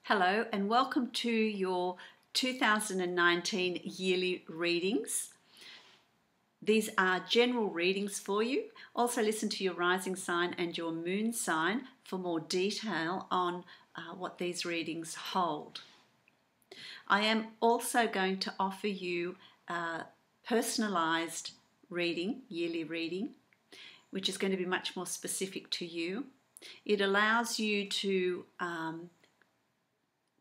Hello and welcome to your 2019 yearly readings. These are general readings for you. Also listen to your rising sign and your moon sign for more detail on what these readings hold. I am also going to offer you a personalised reading, yearly reading, which is going to be much more specific to you. It allows you to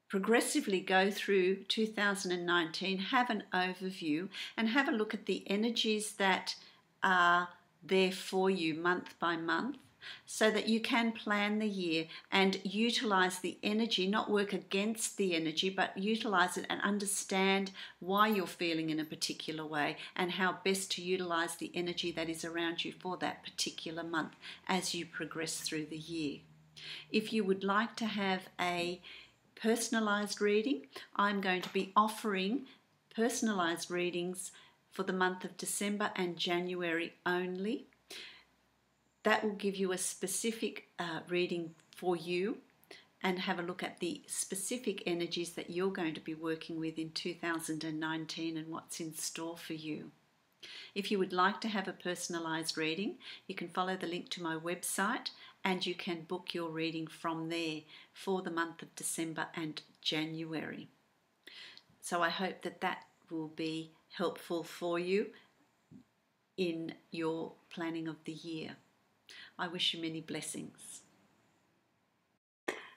progressively go through 2019, have an overview and have a look at the energies that are there for you month by month so that you can plan the year and utilize the energy, not work against the energy, but utilize it and understand why you're feeling in a particular way and how best to utilize the energy that is around you for that particular month as you progress through the year. If you would like to have a personalised reading, I'm going to be offering personalised readings for the month of December and January only. That will give you a specific reading for you and have a look at the specific energies that you're going to be working with in 2019 and what's in store for you. If you would like to have a personalised reading, you can follow the link to my website and you can book your reading from there for the month of December and January. So I hope that that will be helpful for you in your planning of the year. I wish you many blessings.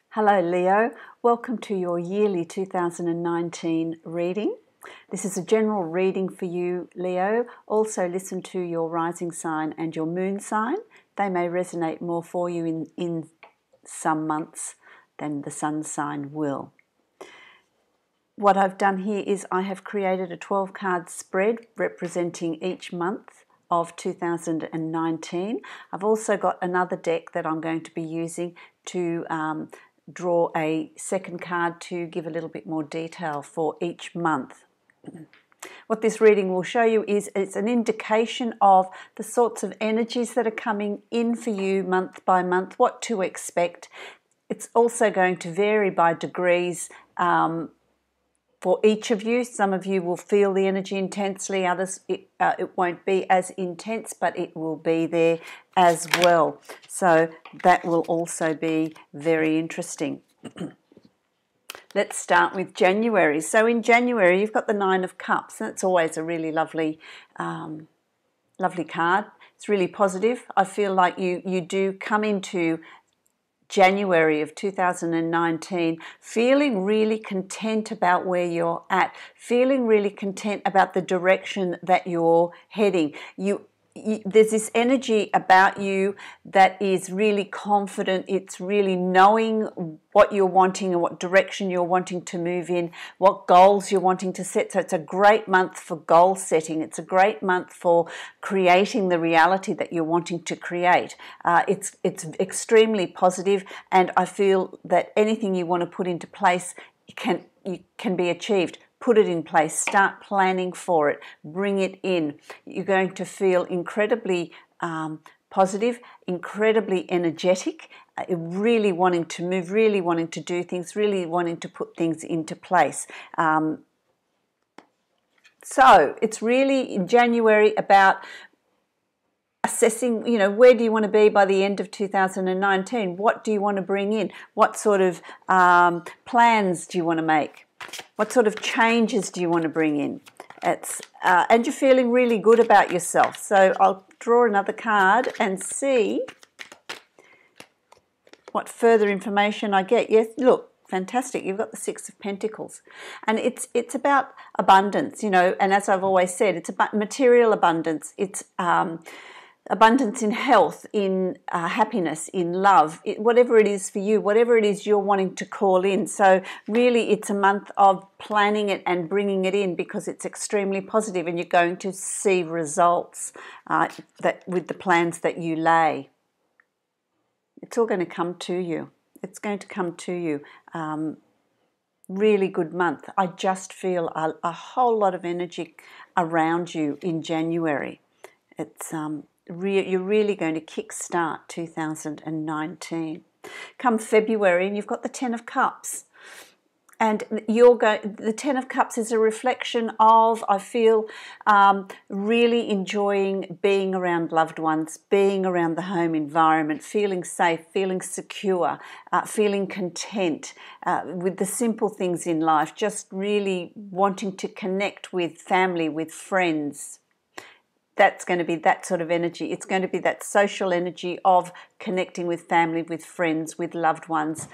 Hello Leo, welcome to your yearly 2019 reading. This is a general reading for you, Leo. Also listen to your rising sign and your moon sign. They may resonate more for you in some months than the sun sign will. What I've done here is I have created a 12-card spread representing each month of 2019. I've also got another deck that I'm going to be using to draw a second card to give a little bit more detail for each month. What this reading will show you is it's an indication of the sorts of energies that are coming in for you month by month, what to expect. It's also going to vary by degrees for each of you. Some of you will feel the energy intensely, others it won't be as intense, but it will be there as well. So that will also be very interesting. Let's start with January. So in January, you've got the Nine of Cups. That's always a really lovely, lovely card. It's really positive. I feel like you do come into January of 2019 feeling really content about where you're at, feeling really content about the direction that you're heading. There's this energy about you that is really confident. It's really knowing what you're wanting and what direction you're wanting to move in, what goals you're wanting to set. So it's a great month for goal setting. It's a great month for creating the reality that you're wanting to create. It's extremely positive, and I feel that anything you want to put into place can be achieved. Put it in place, start planning for it, bring it in. You're going to feel incredibly positive, incredibly energetic, really wanting to move, really wanting to do things, really wanting to put things into place. So it's really in January about assessing, where do you want to be by the end of 2019? What do you want to bring in? What sort of plans do you want to make? What sort of changes do you want to bring in? And you're feeling really good about yourself. So I'll draw another card and see what further information I get. Yes, look, fantastic. You've got the Six of Pentacles. And it's about abundance, and as I've always said, it's about material abundance. It's abundance in health, in happiness, in love, whatever it is for you, whatever it is you're wanting to call in. So really it's a month of planning it and bringing it in because it's extremely positive and you're going to see results that with the plans that you lay. It's all going to come to you. It's going to come to you. Really good month. I just feel a whole lot of energy around you in January. It's you're really going to kickstart 2019. Come February and you've got the Ten of Cups. And the Ten of Cups is a reflection of, I feel, really enjoying being around loved ones, being around the home environment, feeling safe, feeling secure, feeling content with the simple things in life, just really wanting to connect with family, with friends. That's going to be that sort of energy. It's going to be that social energy of connecting with family, with friends, with loved ones,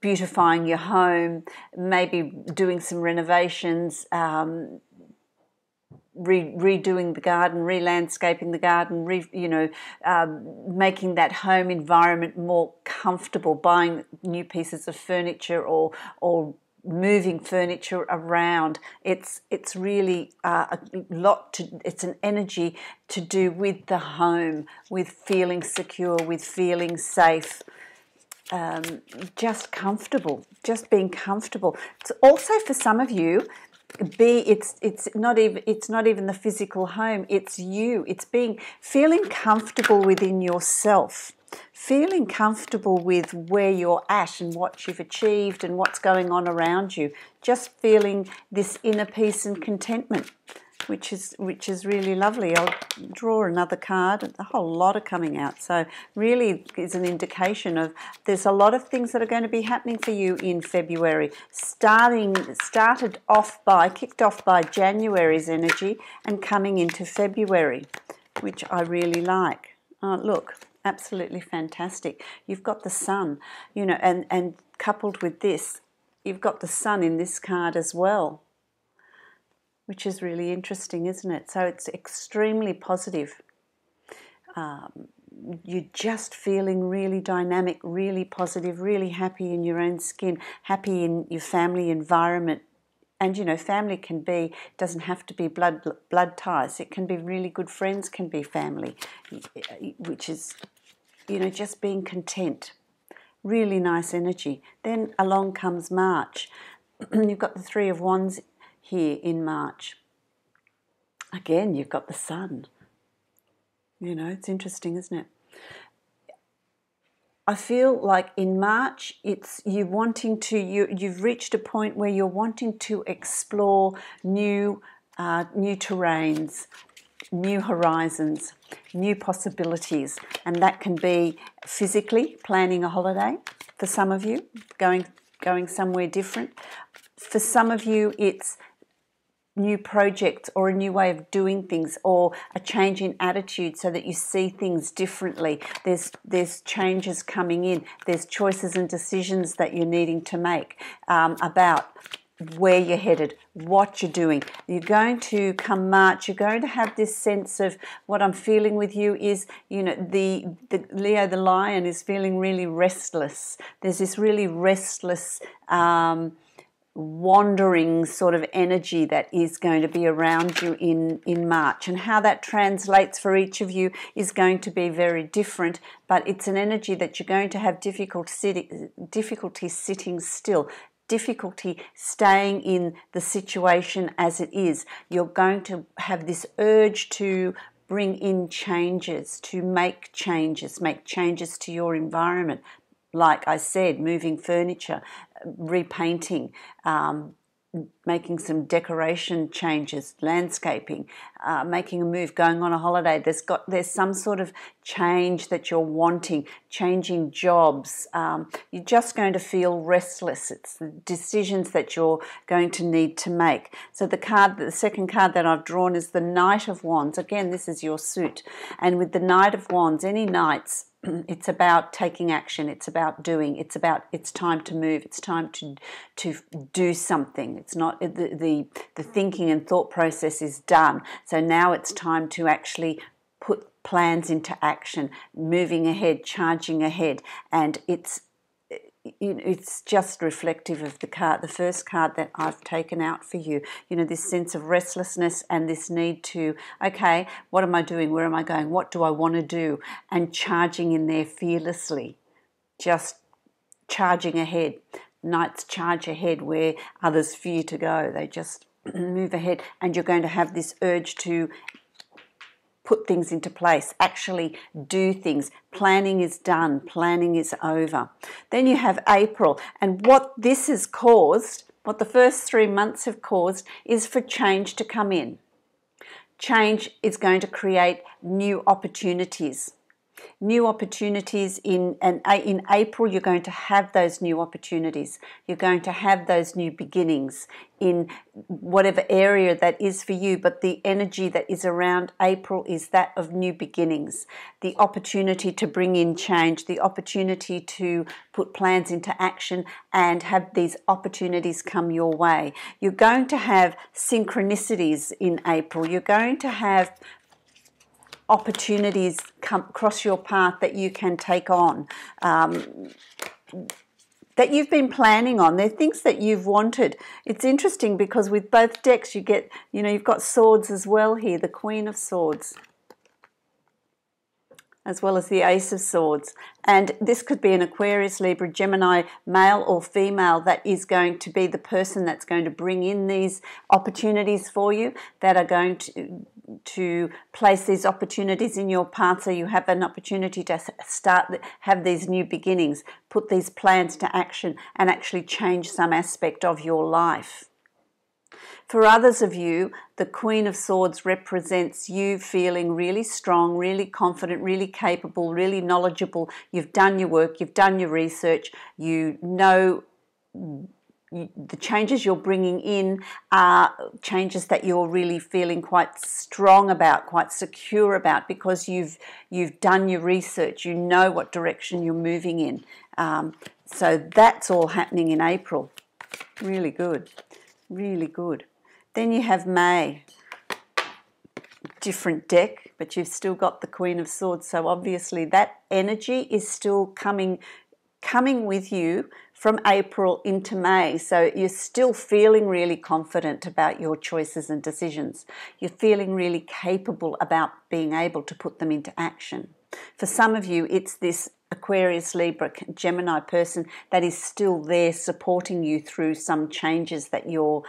beautifying your home, maybe doing some renovations, redoing the garden, re-landscaping the garden, making that home environment more comfortable, buying new pieces of furniture or moving furniture around. It's really it's an energy to do with the home, with feeling secure, with feeling safe. Just comfortable, just being comfortable. It's also for some of you, it's not even the physical home. It's you. It's feeling comfortable within yourself, feeling comfortable with where you're at and what you've achieved and what's going on around you. Just feeling this inner peace and contentment, which is really lovely. I'll draw another card. A whole lot are coming out. So really is an indication of there's a lot of things that are going to be happening for you in February. Kicked off by January's energy and coming into February, which I really like. Look, absolutely fantastic. You've got the sun, and coupled with this, you've got the sun in this card as well, which is really interesting, isn't it? So it's extremely positive. You're just feeling really dynamic, really positive, really happy in your own skin, happy in your family environment. And, family doesn't have to be blood ties. It can be really good friends, can be family, which is, just being content. Really nice energy. Then along comes March. You've got the Three of Wands here in March. Again, you've got the sun. It's interesting, isn't it? I feel like in March, it's you've reached a point where you're wanting to explore new terrains, new horizons, new possibilities, and that can be physically planning a holiday for some of you, going somewhere different. For some of you, it's new projects or a new way of doing things or a change in attitude so that you see things differently. There's changes coming in. There's choices and decisions that you're needing to make about where you're headed, what you're doing. You're going to, come March, you're going to have this sense of what I'm feeling with you is, the Leo the lion is feeling really restless. There's this really restless wandering sort of energy that is going to be around you in March, and how that translates for each of you is going to be very different, but it's an energy that you're going to have difficulty sitting still, difficulty staying in the situation as it is. You're going to have this urge to bring in changes, to make changes to your environment. Like I said, moving furniture, repainting, making some decoration changes, landscaping, making a move, going on a holiday. There's some sort of change that you're wanting, changing jobs. You're just going to feel restless. It's the decisions that you're going to need to make. So the second card that I've drawn is the Knight of Wands. Again, this is your suit. And with the Knight of Wands, any knights, it's about taking action. It's about doing. It's time to move. It's time to do something. It's not the thinking and thought process is done. So now it's time to actually put plans into action, moving ahead, charging ahead, and it's just reflective of the first card that I've taken out for you. This sense of restlessness and this need to, okay, what am I doing? Where am I going? What do I want to do? And charging in there fearlessly, just charging ahead. Knights charge ahead where others fear to go. They just move ahead, and you're going to have this urge to put things into place, actually do things. Planning is done, planning is over. Then you have April, and what this has caused, what the first 3 months have caused, is for change to come in. Change is going to create new opportunities. New opportunities in April, you're going to have those new opportunities. You're going to have those new beginnings in whatever area that is for you, but the energy that is around April is that of new beginnings, the opportunity to bring in change, the opportunity to put plans into action and have these opportunities come your way. You're going to have synchronicities in April. You're going to have opportunities come across your path that you can take on, that you've been planning on. They're things that you've wanted. It's interesting because with both decks you get, you've got swords as well here, the Queen of Swords, as well as the Ace of Swords. And this could be an Aquarius, Libra, Gemini, male or female, that is going to be the person that's going to bring in these opportunities for you, that are going to place these opportunities in your path so you have an opportunity to have these new beginnings, put these plans to action and actually change some aspect of your life. For others of you, the Queen of Swords represents you feeling really strong, really confident, really capable, really knowledgeable. You've done your work, you've done your research, you know the changes you're bringing in are changes that you're really feeling quite strong about, quite secure about, because you've done your research, you know what direction you're moving in. So that's all happening in April. Really good, really good. Then you have May, different deck, but you've still got the Queen of Swords, so obviously that energy is still coming with you from April into May. So you're still feeling really confident about your choices and decisions. You're feeling really capable about being able to put them into action. For some of you, it's this Aquarius, Libra, Gemini person that is still there supporting you through some changes that you're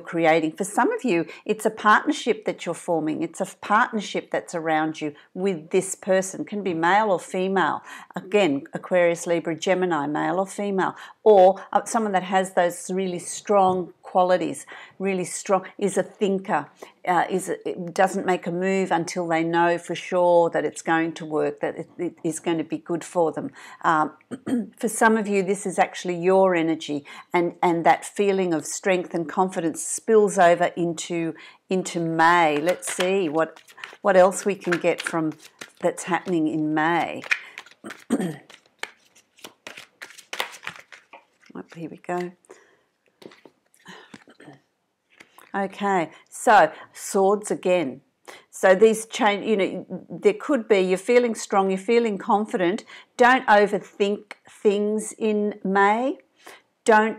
creating. For some of you, it's a partnership that you're forming. It's a partnership that's around you with this person. Can be male or female. Again, Aquarius, Libra, Gemini, male or female. Or someone that has those really strong qualities, really strong, is a thinker, it doesn't make a move until they know for sure that it's going to work, that it is going to be good for them. For some of you, this is actually your energy, and that feeling of strength and confidence spills over into May. Let's see what else we can get from that's happening in May. Here we go. Okay, so swords again. So these change, there could be, you're feeling strong, you're feeling confident. Don't overthink things in May. Don't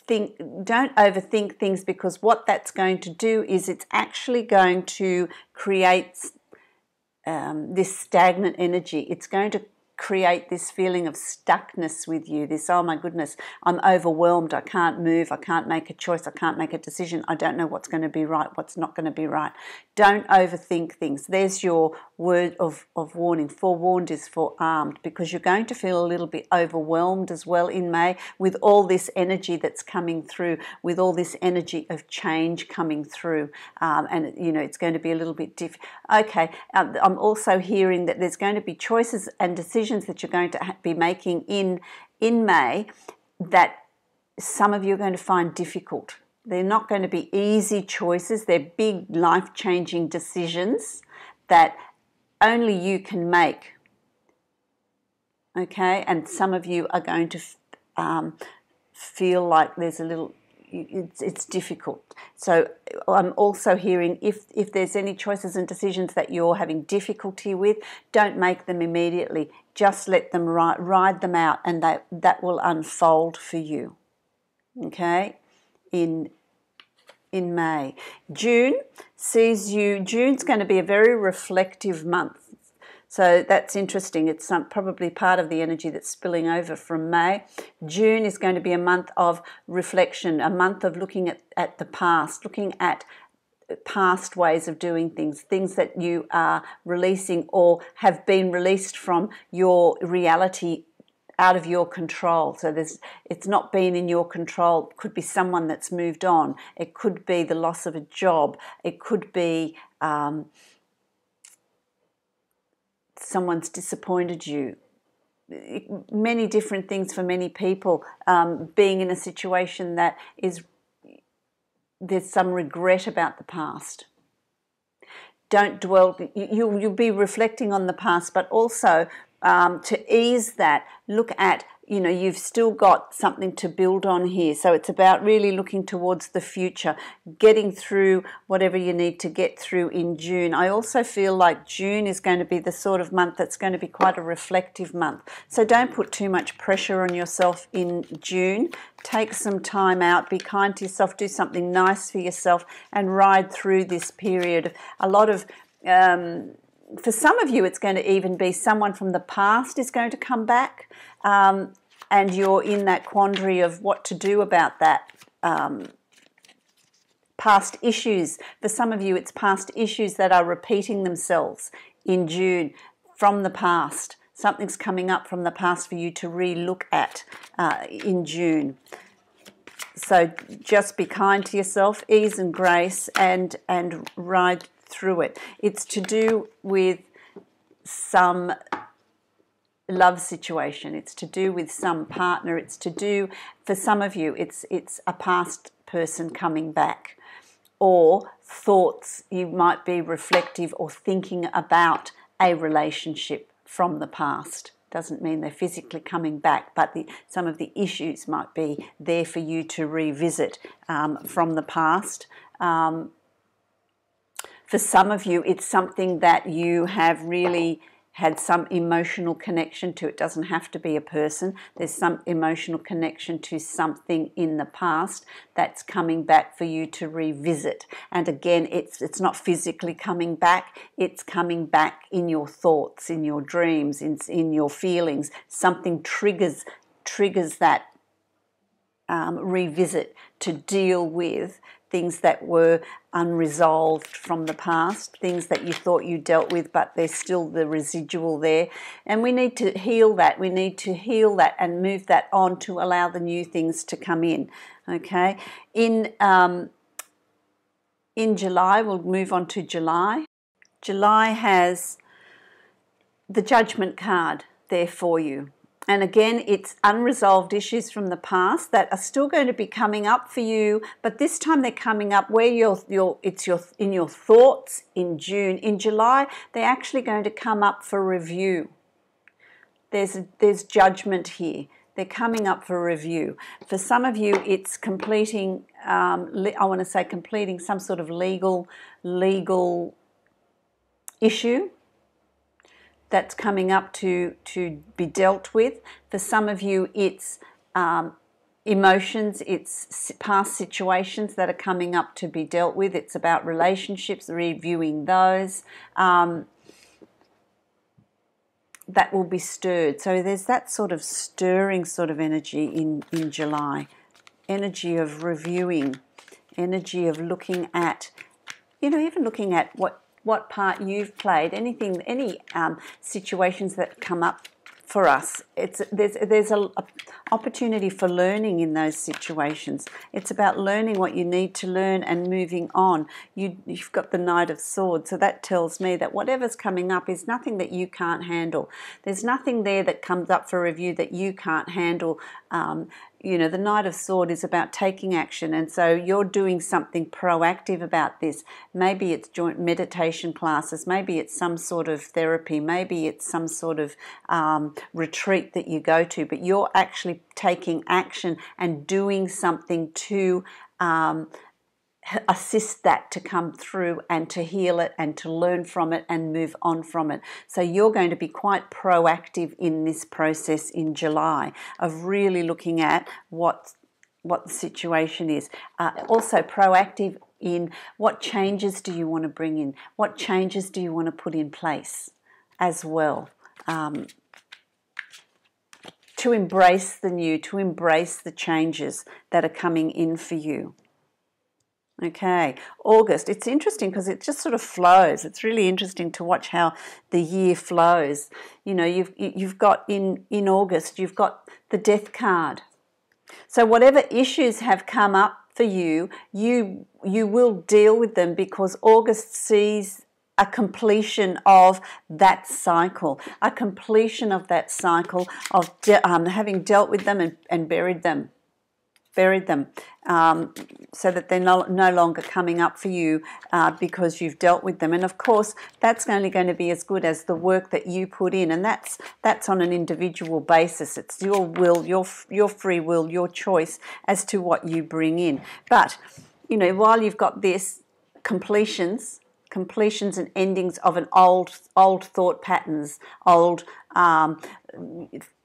overthink things, because what that's going to do is it's actually going to create this stagnant energy. It's going to create this feeling of stuckness with you, this, oh my goodness, I'm overwhelmed, I can't move, I can't make a choice, I can't make a decision, I don't know what's going to be right, what's not going to be right. Don't overthink things. There's your word of warning. Forewarned is forearmed, because you're going to feel a little bit overwhelmed as well in May with all this energy that's coming through, with all this energy of change coming through, and it's going to be a little bit different. Okay, I'm also hearing that there's going to be choices and decisions that you're going to be making in May that some of you are going to find difficult. They're not going to be easy choices. They're big life-changing decisions that only you can make. Okay, and some of you are going to feel like there's a little, it's difficult. So I'm also hearing if there's any choices and decisions that you're having difficulty with, don't make them immediately. Just let them ride them out, and that will unfold for you. Okay, in May. June sees you. June's going to be a very reflective month. So that's interesting. It's probably part of the energy that's spilling over from May. June is going to be a month of reflection, a month of looking at the past, looking at past ways of doing things, things that you are releasing or have been released from your reality, out of your control. So it's not been in your control. It could be someone that's moved on. It could be the loss of a job. It could be someone's disappointed you. Many different things for many people. Being in a situation that there's some regret about the past. Don't dwell. You'll be reflecting on the past, but also to ease that, look at, you've still got something to build on here. So it's about really looking towards the future, getting through whatever you need to get through in June. I also feel like June is going to be the sort of month that's going to be quite a reflective month. So don't put too much pressure on yourself in June. Take some time out, be kind to yourself, do something nice for yourself, and ride through this period. A lot of for some of you, it's going to even be someone from the past is going to come back, and you're in that quandary of what to do about that. Past issues. For some of you, it's past issues that are repeating themselves in June from the past. Something's coming up from the past for you to re-look at in June. So just be kind to yourself, ease and grace, and ride through it. It's to do with some love situation. It's to do with some partner. It's to do, for some of you, it's a past person coming back, or thoughts. You might be reflective or thinking about a relationship from the past. Doesn't mean they're physically coming back, but some of the issues might be there for you to revisit from the past. For some of you, it's something that you have really had some emotional connection to. It doesn't have to be a person. There's some emotional connection to something in the past that's coming back for you to revisit. And again, it's not physically coming back. It's coming back in your thoughts, in your dreams, in your feelings. Something triggers that revisit to deal with things that were unresolved from the past, things that you thought you dealt with, but there's still the residual there. And we need to heal that. We need to heal that and move that on to allow the new things to come in. Okay? In July, we'll move on to July. July has the Judgment card there for you. And again, it's unresolved issues from the past that are still going to be coming up for you, but this time they're coming up where it's in your thoughts in June. In July, they're actually going to come up for review. There's judgment here. They're coming up for review. For some of you, it's completing, completing some sort of legal issue that's coming up to be dealt with. For some of you, it's emotions, it's past situations that are coming up to be dealt with. It's about relationships, reviewing those. That will be stirred. So there's that sort of stirring sort of energy in July. Energy of reviewing, energy of looking at, even looking at what part you've played, any situations that come up for us. There's a opportunity for learning in those situations. It's about learning what you need to learn and moving on. You've got the Knight of Swords, so that tells me that whatever's coming up is nothing that you can't handle. There's nothing there that comes up for review that you can't handle. The Knight of Swords is about taking action, and so you're doing something proactive about this. Maybe it's joint meditation classes, maybe it's some sort of therapy, maybe it's some sort of retreat that you go to, but you're actually taking action and doing something to assist that to come through and to heal it and to learn from it and move on from it. So you're going to be quite proactive in this process in July of really looking at what the situation is. Also proactive in what changes do you want to bring in? What changes do you want to put in place as well? To embrace the new, to embrace the changes that are coming in for you. Okay, August. It's interesting because it just sort of flows. It's really interesting to watch how the year flows. You know, you've got in August, you've got the Death card. So whatever issues have come up for you, you will deal with them, because August sees a completion of that cycle, a completion of that cycle of having dealt with them and buried them. So that they're no longer coming up for you because you've dealt with them. And of course, that's only going to be as good as the work that you put in, and that's on an individual basis. It's your will, your free will, your choice as to what you bring in. But you know, while you've got this completions and endings of an old thought patterns, old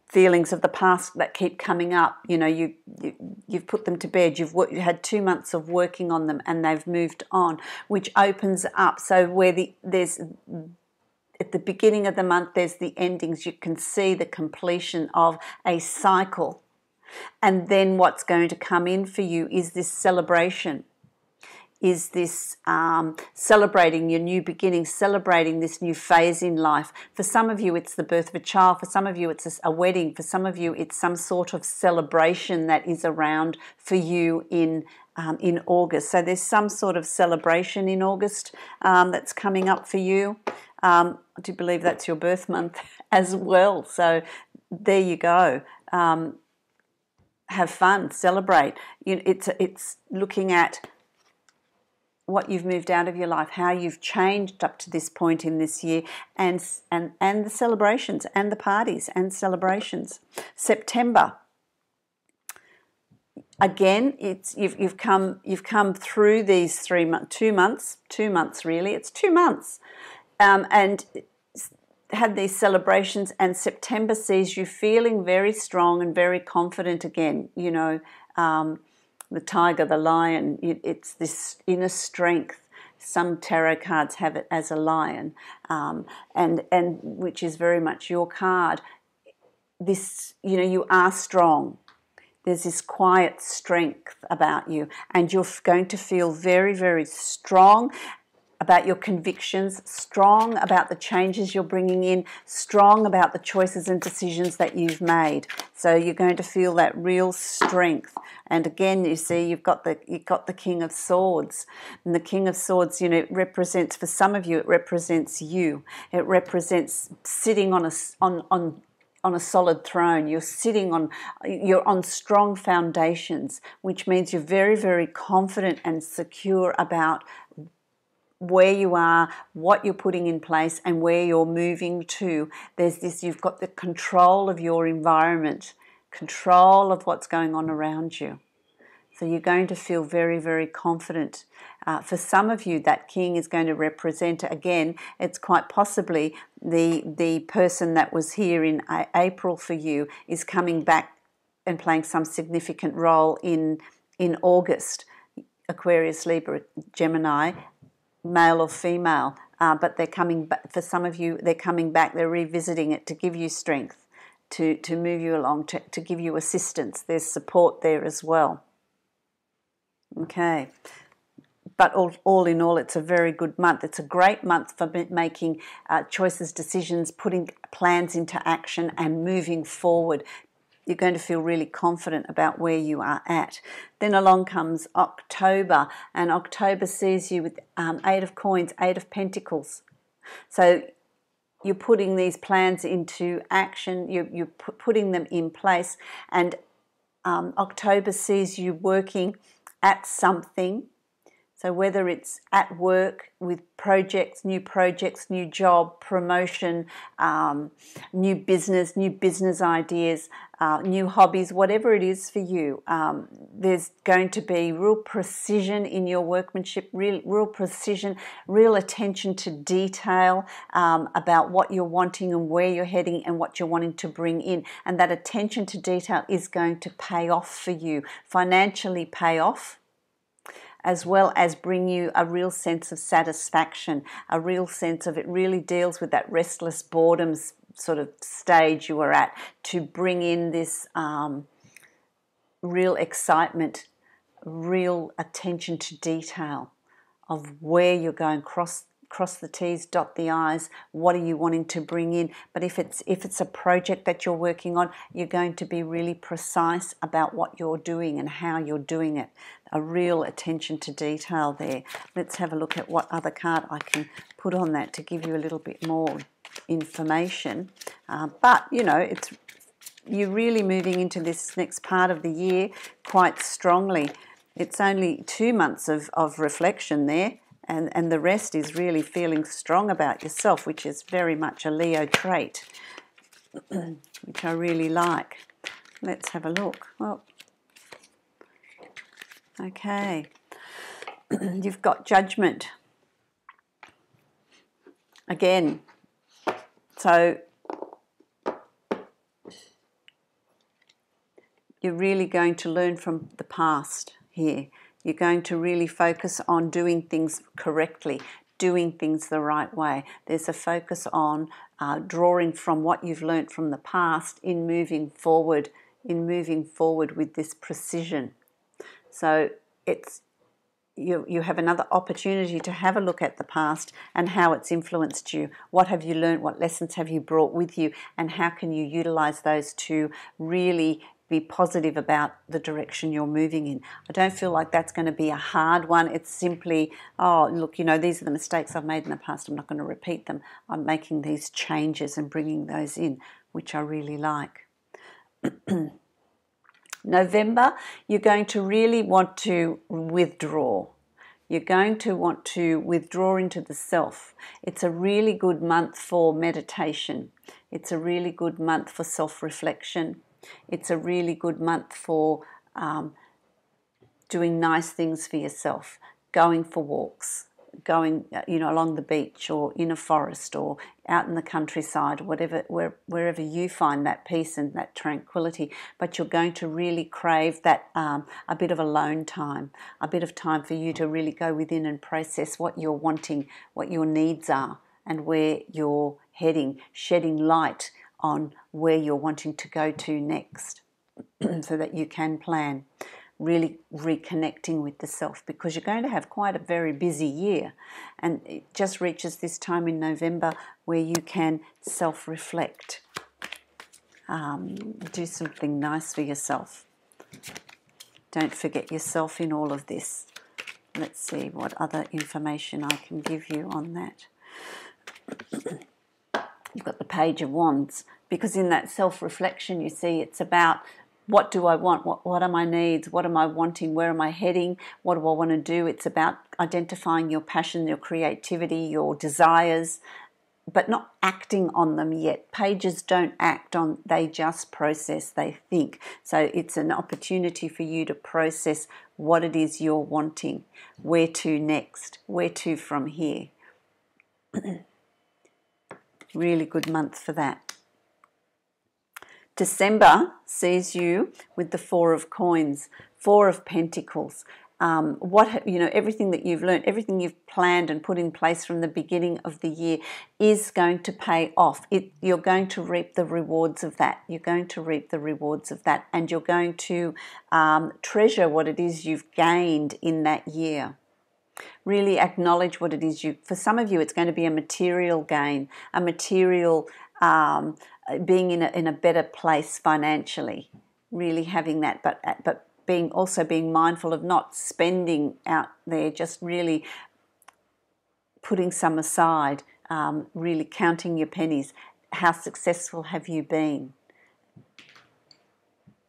feelings of the past that keep coming up. You know, you've put them to bed. You had 2 months of working on them, and they've moved on, which opens up. So where there's at the beginning of the month, there's the endings. You can see the completion of a cycle, and then what's going to come in for you is this celebration. Is this celebrating your new beginning, celebrating this new phase in life. For some of you, it's the birth of a child. For some of you, it's a wedding. For some of you, it's some sort of celebration that is around for you in August. So there's some sort of celebration in August that's coming up for you. I do believe that's your birth month as well. So there you go. Have fun, celebrate. It's looking at what you've moved out of your life, how you've changed up to this point in this year, and the celebrations and the parties and celebrations. September, again, it's you've come through these 2 months really. It's 2 months, and had these celebrations, and September sees you feeling very strong and very confident again. You know. The tiger, the lion, it's this inner strength. Some tarot cards have it as a lion, and which is very much your card. This, you know, you are strong. There's this quiet strength about you, and you're going to feel very, very strong about your convictions, strong about the changes you're bringing in, strong about the choices and decisions that you've made. So you're going to feel that real strength. And again, you see, you've got the King of Swords, and the King of Swords, you know, it represents, for some of you, it represents you. It represents sitting on a solid throne. You're on strong foundations, which means you're very, very confident and secure about where you are, what you're putting in place, and where you're moving to. There's this, you've got the control of your environment, control of what's going on around you. So you're going to feel very, very confident. For some of you, that king is going to represent, again, it's quite possibly the person that was here in April for you is coming back and playing some significant role in August. Aquarius, Libra, Gemini, male or female, but they're coming back. For some of you, they're coming back, they're revisiting it to give you strength, to move you along, to give you assistance. There's support there as well. Okay, but all in all, it's a very good month. It's a great month for making choices, decisions, putting plans into action and moving forward. You're going to feel really confident about where you are at. Then along comes October, and October sees you with 8 of Coins, 8 of Pentacles. So you're putting these plans into action, you're putting them in place, and October sees you working at something. So whether it's at work with projects, new job, promotion, new business ideas, new hobbies, whatever it is for you, there's going to be real precision in your workmanship, real precision, real attention to detail about what you're wanting and where you're heading and what you're wanting to bring in. And that attention to detail is going to pay off for you, financially pay off, as well as bring you a real sense of satisfaction, a real sense of, it really deals with that restless boredom sort of stage you were at, to bring in this real excitement, real attention to detail of where you're going, cross the T's, dot the I's, what are you wanting to bring in. But if it's a project that you're working on, you're going to be really precise about what you're doing and how you're doing it. A real attention to detail there. Let's have a look at what other card I can put on that to give you a little bit more information. But, you know, you're really moving into this next part of the year quite strongly. It's only 2 months of reflection there. And the rest is really feeling strong about yourself, which is very much a Leo trait, which I really like. Let's have a look. Well, okay. You've got Judgment. Again. So you're really going to learn from the past here. You're going to really focus on doing things correctly, doing things the right way. There's a focus on drawing from what you've learnt from the past in moving forward with this precision. So you have another opportunity to have a look at the past and how it's influenced you. What have you learnt? What lessons have you brought with you? And how can you utilize those to really be positive about the direction you're moving in? I don't feel like that's going to be a hard one. It's simply, oh, look, you know, these are the mistakes I've made in the past. I'm not going to repeat them. I'm making these changes and bringing those in, which I really like. November, you're going to really want to withdraw. You're going to want to withdraw into the self. It's a really good month for meditation. It's a really good month for self-reflection. It's a really good month for doing nice things for yourself, going for walks, going, you know, along the beach or in a forest or out in the countryside, wherever you find that peace and that tranquility. But you're going to really crave that a bit of alone time, a bit of time for you to really go within and process what you're wanting, what your needs are, and where you're heading, shedding light on where you're wanting to go to next so that you can plan, really reconnecting with the self, because you're going to have quite a very busy year, and it just reaches this time in November where you can self-reflect, do something nice for yourself. Don't forget yourself in all of this. Let's see what other information I can give you on that. You've got the Page of Wands, because in that self-reflection, you see, it's about what do I want, what are my needs, what am I wanting, where am I heading, what do I want to do. It's about identifying your passion, your creativity, your desires, but not acting on them yet. Pages don't act on, they just process, they think. So it's an opportunity for you to process what it is you're wanting, where to next, where to from here. Really good month for that. December sees you with the Four of Coins, Four of Pentacles. Everything that you've learned, everything you've planned and put in place from the beginning of the year is going to pay off. You're going to reap the rewards of that. You're going to reap the rewards of that, and you're going to treasure what it is you've gained in that year. Really acknowledge what it is for some of you, it's going to be a material gain, a material being in a better place financially, really having that, but being mindful of not spending out there, just really putting some aside, really counting your pennies. How successful have you been?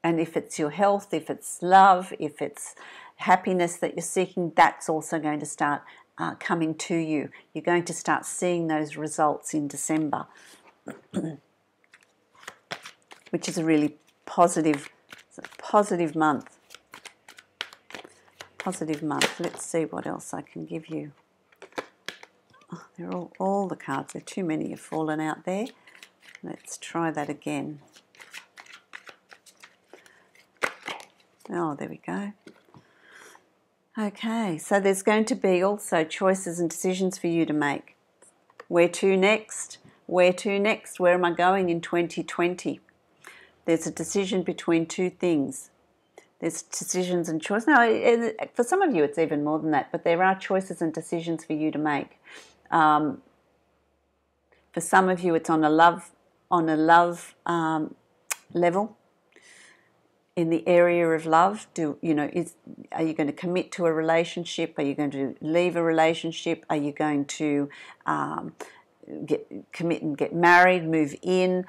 And if it's your health, if it's love, if it's happiness that you're seeking, that's also going to start coming to you. You're going to start seeing those results in December, which is a really positive month. Positive month. Let's see what else I can give you. Oh, they're all the cards. There are too many have fallen out there. Let's try that again. Oh, there we go. Okay, so there's going to be also choices and decisions for you to make. Where to next? Where to next? Where am I going in 2020? There's a decision between two things. There's decisions and choices. No, for some of you it's even more than that, but there are choices and decisions for you to make. For some of you it's on a love level. In the area of love, are you going to commit to a relationship? Are you going to leave a relationship? Are you going to commit and get married, move in?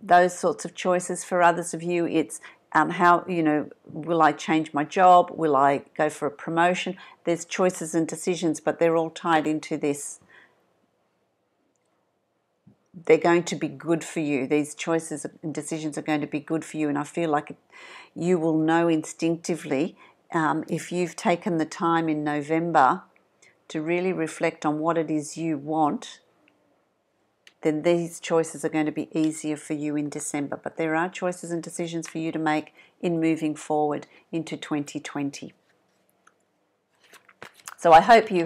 Those sorts of choices. For others of you, it's how, will I change my job? Will I go for a promotion? There's choices and decisions, but they're all tied into this. They're going to be good for you. These choices and decisions are going to be good for you, and I feel like you will know instinctively if you've taken the time in November to really reflect on what it is you want, then these choices are going to be easier for you in December. But there are choices and decisions for you to make in moving forward into 2020. So I hope you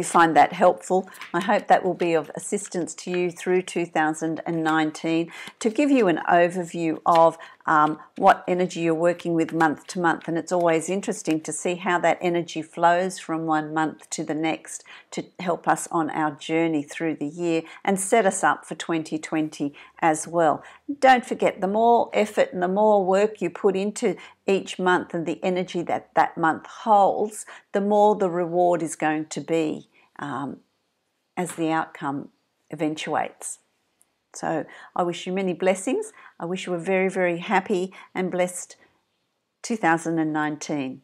find that helpful. I hope that will be of assistance to you through 2019 to give you an overview of what energy you're working with month to month. And it's always interesting to see how that energy flows from one month to the next to help us on our journey through the year and set us up for 2020 as well. Don't forget, the more effort and the more work you put into each month and the energy that that month holds, the more the reward is going to be as the outcome eventuates. So I wish you many blessings. I wish you a very, very happy and blessed 2019.